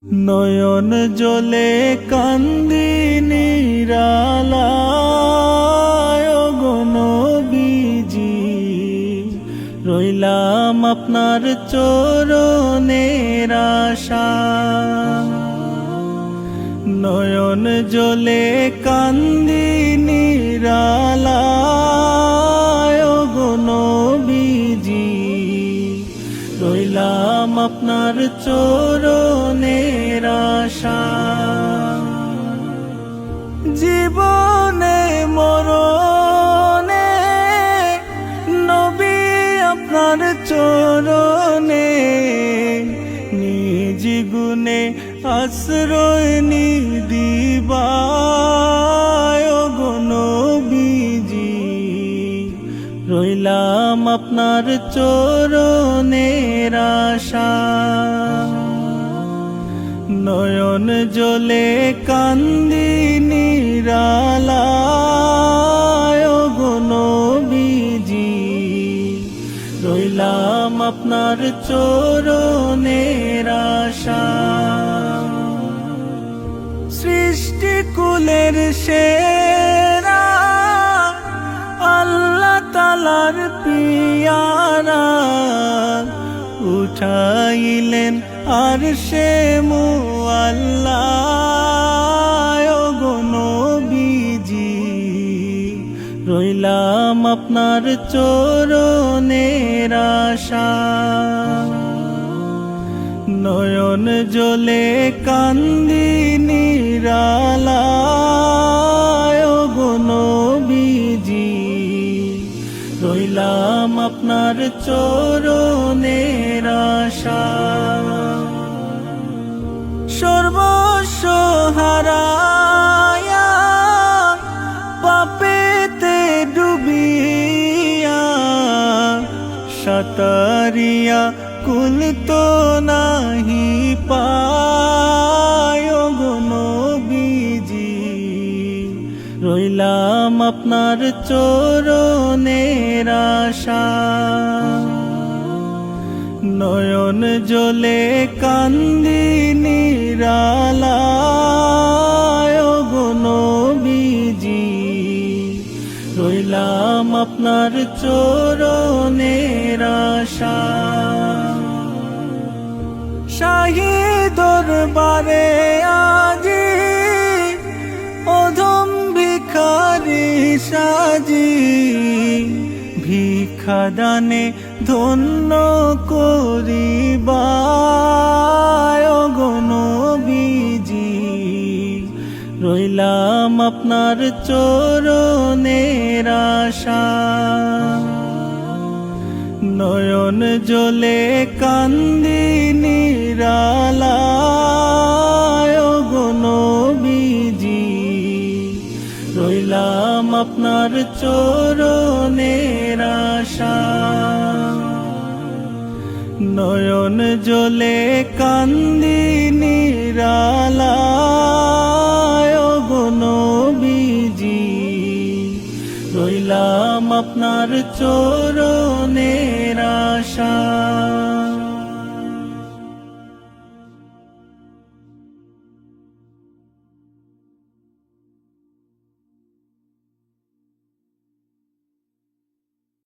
নয়ন জলে কান্দি নিরালায় ওগো নবীজি, রইলাম আপনার চরণের আশায়। নয়ন জলে কান্দি নিরালায় ওগো নবীজি, রইলাম আপনার চরণের আশায়। জীবনে মরণে নবী আপনার চরণে, নিজ গুণে আশ্রয় নিদিবায় ওগো নবীজি, রইলাম আপনার চরণের আশায়। নয়ন জলে কান্দি নিরালায় ওগো নবীজি, রইলাম আপনার চরণের আশায়। সৃষ্টি কুলের সেরা আল্লাহ তাআলার পিয়ারা, উঠাইলেন আরশে মুআল্লা ওগো নবীজি, রইলাম আপনার চরণের আশায়। নয়ন জলে কান্দি নিরালায় ওগো নবীজি, রইলাম আপনার চরণের আশায়। সর্বস্ব হারায়া পাপেতে ডুবিয়া, সাতারিয়া কুল তো নাহি পায় ওগো নবীজি, রইলাম আপনার চরণের আশায়। নয়ন জলে কান্দি নিরালায় ওগো নবীজি, রইলাম আপনার চরণের আশায়। শাহী দরবারে আজি অধম ভিখারি সাজি, ভিক্ষা দানে ধন্য করিবায় ওগো নবীজি, রইলাম আপনার চরণের আশায়। নয়ন জলে কান্দি নিরালায় ওগো নবীজি, রইলাম আপনার চরণের আশায়। নয়ন জলে কান্দি নিরালায় ওগো নবীজি, রইলাম আপনার চরণের আশায়।